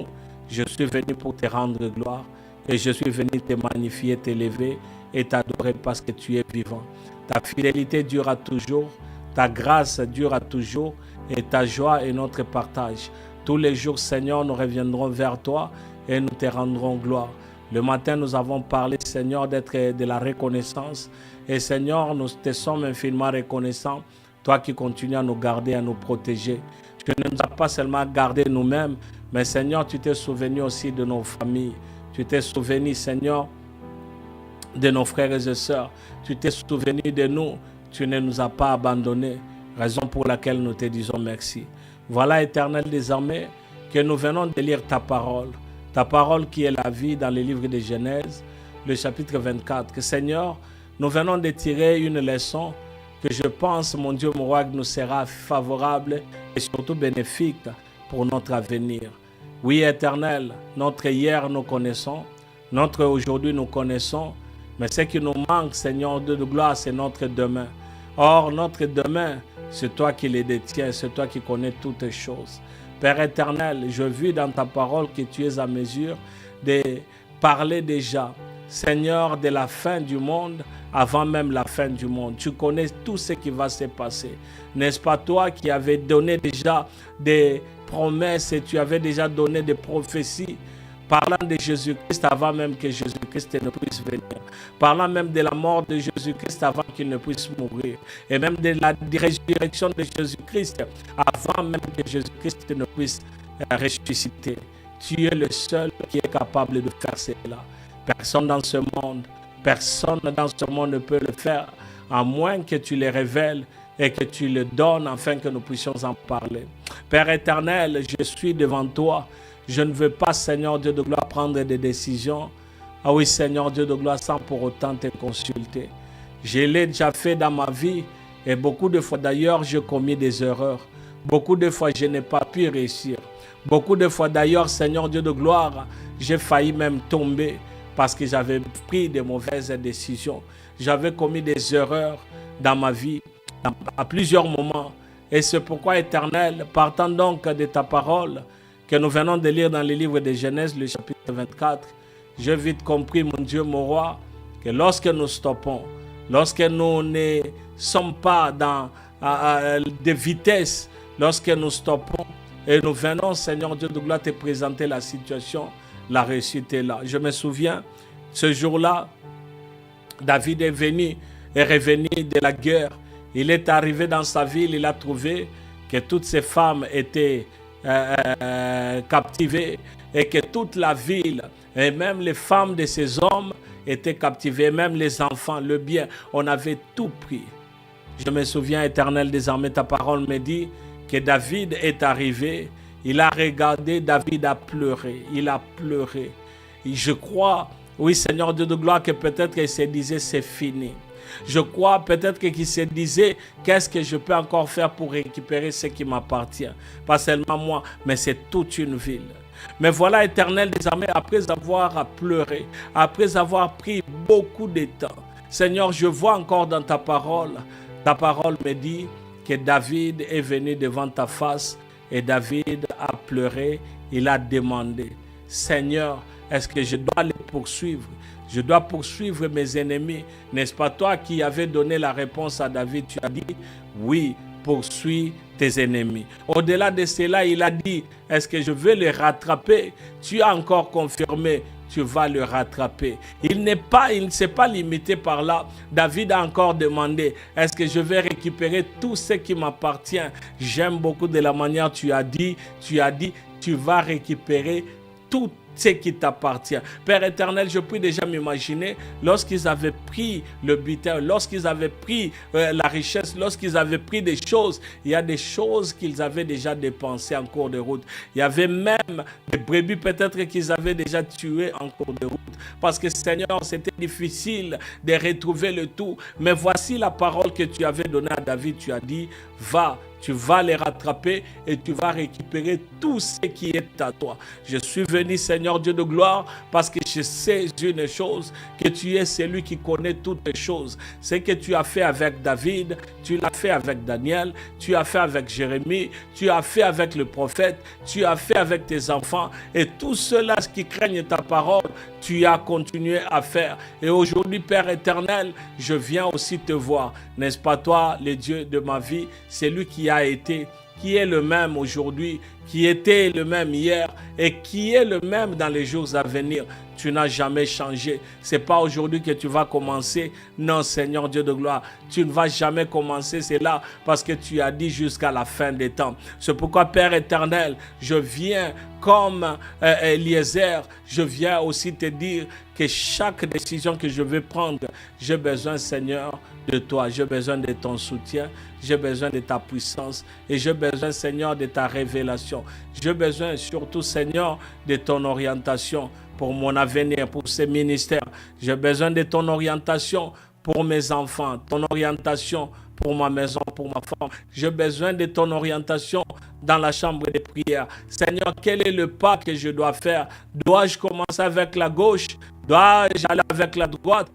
je suis venu pour te rendre gloire et je suis venu te magnifier, t'élever et t'adorer parce que tu es vivant. Ta fidélité durera toujours, ta grâce durera toujours et ta joie est notre partage. Tous les jours, Seigneur, nous reviendrons vers toi et nous te rendrons gloire. Le matin, nous avons parlé, Seigneur, d'être de la reconnaissance. Et Seigneur, nous te sommes infiniment reconnaissants. Toi qui continues à nous garder, à nous protéger. Tu ne nous as pas seulement gardés nous-mêmes, mais Seigneur, tu t'es souvenu aussi de nos familles. Tu t'es souvenu, Seigneur, de nos frères et sœurs. Tu t'es souvenu de nous. Tu ne nous as pas abandonnés. Raison pour laquelle nous te disons merci. Voilà, Éternel, désormais, que nous venons de lire ta parole. Ta parole qui est la vie dans le livre de Genèse, le chapitre 24. Que Seigneur, nous venons de tirer une leçon que je pense, mon Dieu, mon roi, nous sera favorable et surtout bénéfique pour notre avenir. Oui, Éternel, notre hier nous connaissons, notre aujourd'hui nous connaissons, mais ce qui nous manque, Seigneur Dieu de gloire, c'est notre demain. Or, notre demain, c'est toi qui les détiens, c'est toi qui connais toutes choses. Père éternel, je vis dans ta parole que tu es à mesure de parler déjà, Seigneur, de la fin du monde avant même la fin du monde. Tu connais tout ce qui va se passer. N'est-ce pas toi qui avais donné déjà des promesses et tu avais déjà donné des prophéties parlant de Jésus-Christ avant même que Jésus-Christ ne puisse venir. Parlant même de la mort de Jésus-Christ avant qu'il ne puisse mourir. Et même de la résurrection de Jésus-Christ avant même que Jésus-Christ ne puisse ressusciter. Tu es le seul qui est capable de faire cela. Personne dans ce monde ne peut le faire, à moins que tu le révèles et que tu le donnes afin que nous puissions en parler. Père éternel, je suis devant toi. Je ne veux pas, Seigneur Dieu de gloire, prendre des décisions. Ah oui, Seigneur Dieu de gloire, sans pour autant te consulter. Je l'ai déjà fait dans ma vie et beaucoup de fois d'ailleurs, j'ai commis des erreurs. Beaucoup de fois, je n'ai pas pu réussir. Beaucoup de fois d'ailleurs, Seigneur Dieu de gloire, j'ai failli même tomber parce que j'avais pris de mauvaises décisions. J'avais commis des erreurs dans ma vie à plusieurs moments. Et c'est pourquoi, Éternel, partant donc de ta parole, que nous venons de lire dans le livre de Genèse, le chapitre 24, j'ai vite compris, mon Dieu, mon roi, que lorsque nous stoppons, lorsque nous ne sommes pas dans de vitesse, lorsque nous stoppons et nous venons, Seigneur Dieu de gloire, te présenter la situation, la réussite est là. Je me souviens, ce jour-là, David est revenu de la guerre. Il est arrivé dans sa ville, il a trouvé que toutes ces femmes étaient captivées et que toute la ville et même les femmes de ces hommes étaient captivées, même les enfants, le bien, on avait tout pris. Je me souviens, Éternel, désormais ta parole me dit que David est arrivé, il a regardé, David a pleuré, il a pleuré. Et je crois, oui Seigneur Dieu de gloire, que peut-être qu'il se disait c'est fini. Je crois peut-être qu'il se disait qu'est-ce que je peux encore faire pour récupérer ce qui m'appartient. Pas seulement moi, mais c'est toute une ville. Mais voilà, Éternel des armées, après avoir pleuré, après avoir pris beaucoup de temps, Seigneur, je vois encore dans ta parole me dit que David est venu devant ta face et David a pleuré, il a demandé, Seigneur, est-ce que je dois les poursuivre? Je dois poursuivre mes ennemis. N'est-ce pas toi qui avais donné la réponse à David? Tu as dit, oui, poursuis tes ennemis. Au-delà de cela, il a dit, est-ce que je vais les rattraper? Tu as encore confirmé, tu vas le rattraper. Il ne s'est pas limité par là. David a encore demandé, est-ce que je vais récupérer tout ce qui m'appartient? J'aime beaucoup de la manière tu as dit, tu vas récupérer tout ce qui t'appartient. Père éternel, je puis déjà m'imaginer lorsqu'ils avaient pris le butin, lorsqu'ils avaient pris la richesse, lorsqu'ils avaient pris des choses, il y a des choses qu'ils avaient déjà dépensées en cours de route. Il y avait même des brebis peut-être qu'ils avaient déjà tuées en cours de route. Parce que Seigneur, c'était difficile de retrouver le tout. Mais voici la parole que tu avais donnée à David. Tu as dit, va. Tu vas les rattraper et tu vas récupérer tout ce qui est à toi. Je suis venu, Seigneur Dieu de gloire, parce que je sais une chose, que tu es celui qui connaît toutes les choses. Ce que tu as fait avec David, tu l'as fait avec Daniel, tu as fait avec Jérémie, tu as fait avec le prophète, tu as fait avec tes enfants et tous ceux-là qui craignent ta parole, tu as continué à faire. Et aujourd'hui, Père éternel, je viens aussi te voir. N'est-ce pas toi, le Dieu de ma vie, celui qui a été, qui est le même aujourd'hui, qui était le même hier et qui est le même dans les jours à venir. Tu n'as jamais changé. Ce n'est pas aujourd'hui que tu vas commencer. Non, Seigneur Dieu de gloire, tu ne vas jamais commencer cela parce que tu as dit jusqu'à la fin des temps. C'est pourquoi, Père éternel, je viens comme Eliezer, je viens aussi te dire que chaque décision que je vais prendre, j'ai besoin, Seigneur, de toi. J'ai besoin de ton soutien, j'ai besoin de ta puissance et j'ai besoin, Seigneur, de ta révélation. J'ai besoin surtout, Seigneur, de ton orientation pour mon avenir, pour ce ministère. J'ai besoin de ton orientation pour mes enfants, ton orientation pour ma maison, pour ma femme. J'ai besoin de ton orientation dans la chambre de prière. Seigneur, quel est le pas que je dois faire? Dois-je commencer avec la gauche? Dois-je aller avec la droite?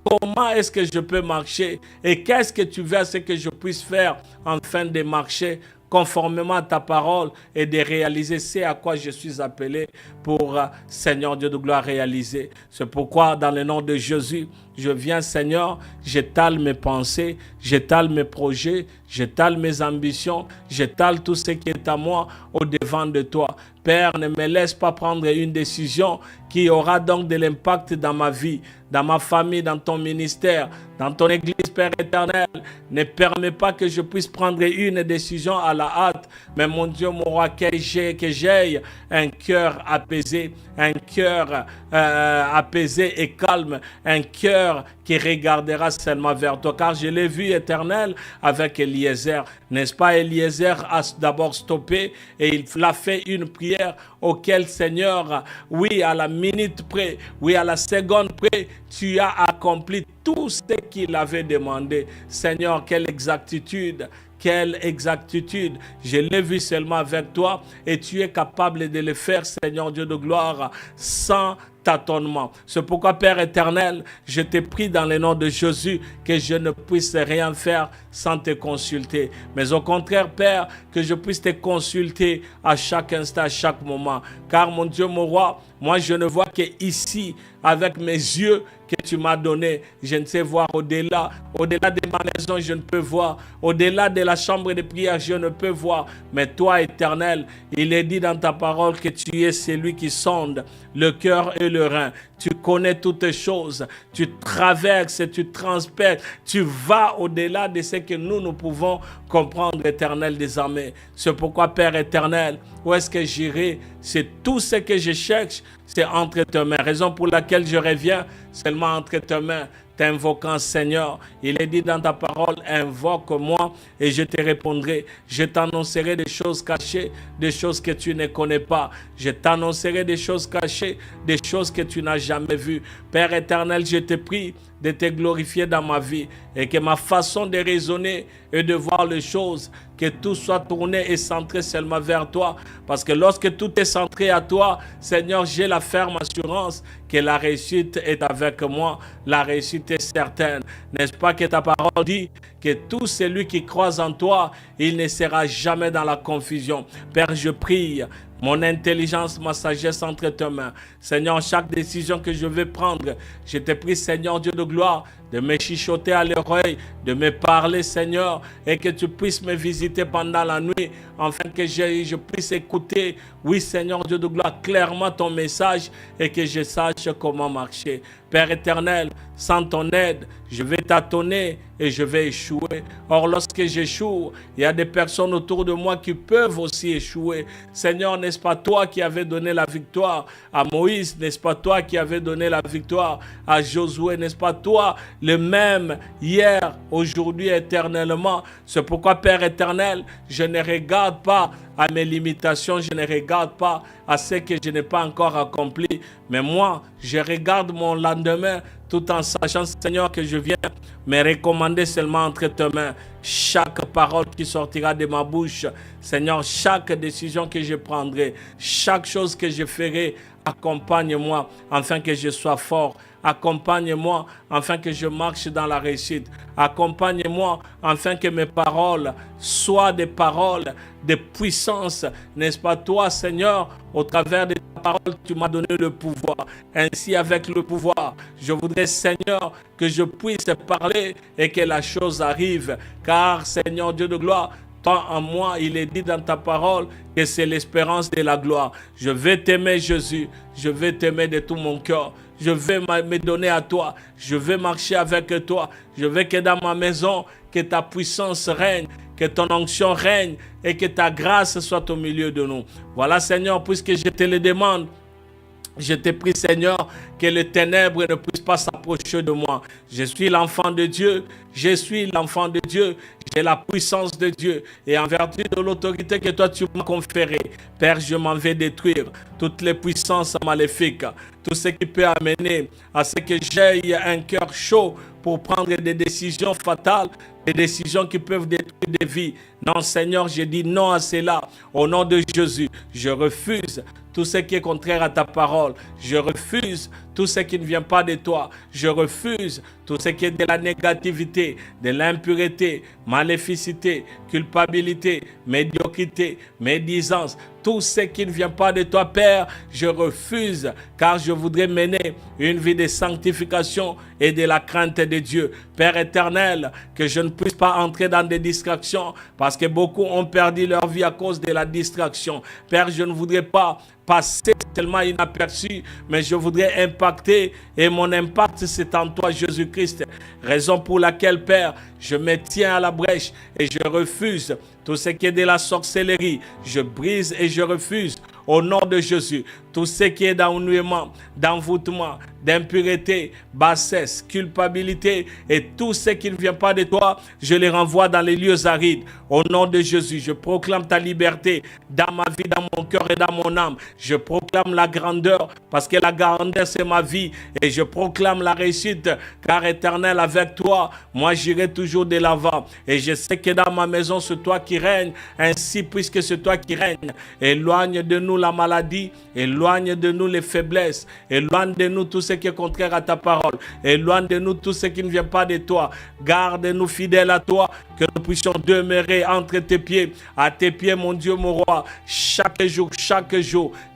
Comment est-ce que je peux marcher? Et qu'est-ce que tu veux à ce que je puisse faire afin de marcher conformément à ta parole et de réaliser ce à quoi je suis appelé pour, Seigneur Dieu de gloire, réaliser. C'est pourquoi, dans le nom de Jésus, je viens, Seigneur, j'étale mes pensées, j'étale mes projets, j'étale mes ambitions, j'étale tout ce qui est à moi au devant de toi. Père, ne me laisse pas prendre une décision qui aura donc de l'impact dans ma vie, dans ma famille, dans ton ministère, dans ton église, Père éternel. Ne permets pas que je puisse prendre une décision à la hâte, mais mon Dieu, mon roi, que j'aie un cœur apaisé, un cœur apaisé et calme, un cœur qui regardera seulement vers toi, car je l'ai vu, éternel, avec Eliezer. N'est-ce pas, Eliezer a d'abord stoppé et il a fait une prière auquel, Seigneur, oui, à la minute près, oui, à la seconde près, tu as accompli tout ce qu'il avait demandé. Seigneur, quelle exactitude! Quelle exactitude! Je l'ai vu seulement avec toi et tu es capable de le faire, Seigneur Dieu de gloire, sans tâtonnement. C'est pourquoi, Père éternel, je te prie dans le nom de Jésus que je ne puisse rien faire sans te consulter. Mais au contraire, Père, que je puisse te consulter à chaque instant, à chaque moment. Car mon Dieu, mon roi, moi je ne vois qu'ici, avec mes yeux que tu m'as donnés, je ne sais voir au-delà. Au-delà de ma maison, je ne peux voir. Au-delà de la chambre de prière, je ne peux voir. Mais toi, éternel, il est dit dans ta parole que tu es celui qui sonde le cœur et le rein. Tu connais toutes choses. Tu traverses, tu transperces. Tu vas au-delà de ce que nous pouvons comprendre, éternel des armées. C'est pourquoi, Père éternel, où est-ce que j'irai? C'est tout ce que je cherche, c'est entre tes mains. Raison pour laquelle je reviens seulement entre tes mains. t'invoquant, Seigneur. Il est dit dans ta parole, invoque-moi et je te répondrai. Je t'annoncerai des choses cachées, des choses que tu ne connais pas. Je t'annoncerai des choses cachées, des choses que tu n'as jamais vues. Père éternel, je te prie de te glorifier dans ma vie et que ma façon de raisonner et de voir les choses, que tout soit tourné et centré seulement vers toi. Parce que lorsque tout est centré à toi, Seigneur, j'ai la ferme assurance que la réussite est avec moi. La réussite est certaine. N'est-ce pas que ta parole dit que tout celui qui croit en toi, il ne sera jamais dans la confusion. Père, je prie mon intelligence, ma sagesse entre tes mains. Seigneur, chaque décision que je vais prendre, je te prie, Seigneur Dieu de gloire, de me chuchoter à l'oreille, de me parler, Seigneur, et que tu puisses me visiter pendant la nuit, afin que je puisse écouter, oui, Seigneur Dieu de gloire, clairement ton message et que je sache comment marcher. Père éternel, sans ton aide, je vais tâtonner et je vais échouer. Or, lorsque j'échoue, il y a des personnes autour de moi qui peuvent aussi échouer. Seigneur, n'est-ce pas toi qui avais donné la victoire à Moïse? N'est-ce pas toi qui avais donné la victoire à Josué? N'est-ce pas toi le même hier, aujourd'hui, éternellement? C'est pourquoi, Père éternel, je ne regarde pas à mes limitations, je ne regarde pas à ce que je n'ai pas encore accompli, mais moi, je regarde mon lendemain tout en sachant, Seigneur, que je viens me recommander seulement entre tes mains. Chaque parole qui sortira de ma bouche, Seigneur, chaque décision que je prendrai, chaque chose que je ferai, accompagne-moi afin que je sois fort. Accompagne-moi afin que je marche dans la réussite. Accompagne-moi afin que mes paroles soient des paroles de puissance. N'est-ce pas toi, Seigneur, au travers de ta parole, tu m'as donné le pouvoir. Ainsi, avec le pouvoir, je voudrais, Seigneur, que je puisse parler et que la chose arrive. Car, Seigneur Dieu de gloire, tant en moi, il est dit dans ta parole que c'est l'espérance de la gloire. Je vais t'aimer, Jésus. Je vais t'aimer de tout mon cœur. Je vais me donner à toi. Je vais marcher avec toi. Je veux que dans ma maison, que ta puissance règne, que ton onction règne et que ta grâce soit au milieu de nous. Voilà, Seigneur, puisque je te le demande, je te prie, Seigneur, que les ténèbres ne puissent pas s'approcher de moi. Je suis l'enfant de Dieu. Je suis l'enfant de Dieu. J'ai la puissance de Dieu. Et en vertu de l'autorité que toi tu m'as conférée, Père, je m'en vais détruire toutes les puissances maléfiques. Tout ce qui peut amener à ce que j'aie un cœur chaud pour prendre des décisions fatales, des décisions qui peuvent détruire des vies. Non, Seigneur, je dis non à cela. Au nom de Jésus, je refuse tout ce qui est contraire à ta parole. Je refuse tout ce qui ne vient pas de toi. Je refuse tout ce qui est de la négativité, de l'impureté, maléficité, culpabilité, médiocrité, médisance. Tout ce qui ne vient pas de toi, Père, je refuse, car je voudrais mener une vie de sanctification et de la crainte de Dieu. Père éternel, que je ne puisse pas entrer dans des distractions, parce que beaucoup ont perdu leur vie à cause de la distraction. Père, je ne voudrais pas passer tellement inaperçu, mais je voudrais impacter, et mon impact c'est en toi, Jésus-Christ. Raison pour laquelle, Père, je me tiens à la brèche et je refuse tout ce qui est de la sorcellerie. Je brise et je refuse au nom de Jésus tout ce qui est d'ennuiement, d'envoûtement, d'impureté, bassesse, culpabilité et tout ce qui ne vient pas de toi, je les renvoie dans les lieux arides. Au nom de Jésus, je proclame ta liberté dans ma vie, dans mon cœur et dans mon âme. Je proclame la grandeur parce que la grandeur c'est ma vie et je proclame la réussite car éternel avec toi, moi j'irai toujours de l'avant et je sais que dans ma maison c'est toi qui règnes. Ainsi puisque c'est toi qui règnes, éloigne de nous la maladie, éloigne de nous les faiblesses, éloigne de nous tout ce qui est contraire à ta parole, éloigne de nous tout ce qui ne vient pas de toi. Garde-nous fidèles à toi, que nous puissions demeurer entre tes pieds, à tes pieds mon Dieu, mon roi, chaque jour,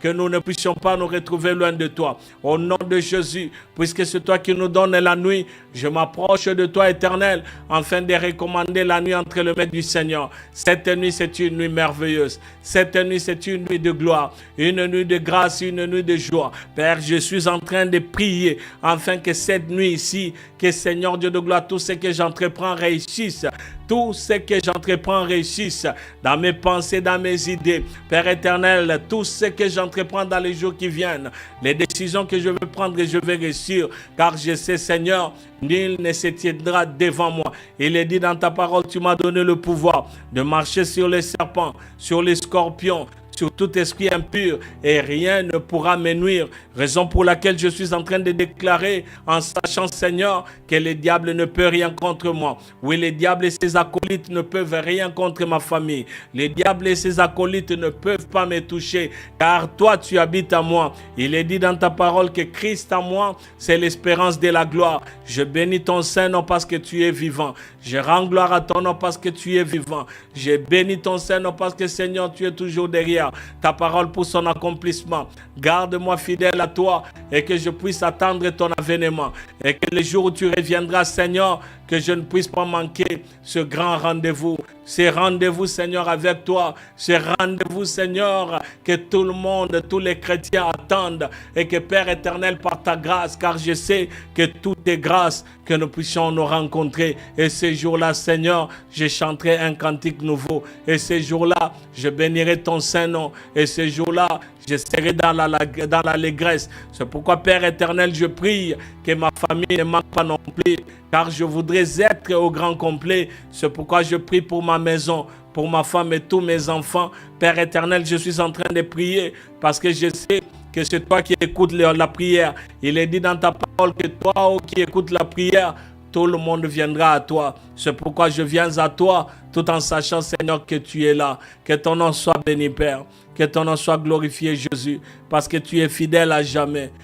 que nous ne puissions pas nous retrouver loin de toi. Au nom de Jésus, puisque c'est toi qui nous donnes la nuit, je m'approche de toi éternel, afin de recommander la nuit entre les mains du Seigneur. Cette nuit, c'est une nuit merveilleuse. Cette nuit, c'est une nuit de gloire, une nuit de grâce, une nuit de joie. Père, je suis en train de prier, afin que cette nuit ici, que Seigneur Dieu de gloire, tout ce que j'entreprends réussisse. tout ce que j'entreprends réussisse dans mes pensées, dans mes idées. Père éternel, tout ce que j'entreprends dans les jours qui viennent, les décisions que je vais prendre, je vais réussir, car je sais, Seigneur, nul ne se tiendra devant moi. Il est dit dans ta parole, tu m'as donné le pouvoir de marcher sur les serpents, sur les scorpions, sur tout esprit impur, et rien ne pourra me nuire. Raison pour laquelle je suis en train de déclarer, en sachant, Seigneur, que le diable ne peut rien contre moi. Oui, le diable et ses acolytes ne peuvent rien contre ma famille. Le diable et ses acolytes ne peuvent pas me toucher, car toi, tu habites à moi. Il est dit dans ta parole que Christ en moi, c'est l'espérance de la gloire. Je bénis ton Saint-Nom parce que tu es vivant. Je rends gloire à ton nom parce que tu es vivant. Je bénis ton Saint-Nom parce que, Seigneur, tu es toujours derrière ta parole pour son accomplissement. Garde-moi fidèle à toi et que je puisse attendre ton avènement. Et que le jour où tu reviendras, Seigneur, que je ne puisse pas manquer ce grand rendez-vous. Ce rendez-vous, Seigneur, avec toi. Ce rendez-vous, Seigneur, que tout le monde, tous les chrétiens attendent. Et que, Père éternel, par ta grâce, car je sais que tout est grâce, que nous puissions nous rencontrer. Et ce jour-là, Seigneur, je chanterai un cantique nouveau. Et ce jour-là, je bénirai ton Saint-Nom. Et ce jour-là, je serai dans l'allégresse. C'est pourquoi, Père éternel, je prie que ma famille ne manque pas non plus, car je voudrais être au grand complet. C'est pourquoi je prie pour ma maison, pour ma femme et tous mes enfants. Père éternel, je suis en train de prier parce que je sais que c'est toi qui écoutes la prière. Il est dit dans ta parole que toi qui écoutes la prière, tout le monde viendra à toi. C'est pourquoi je viens à toi, tout en sachant, Seigneur, que tu es là. Que ton nom soit béni, Père. Que ton nom soit glorifié, Jésus, parce que tu es fidèle à jamais.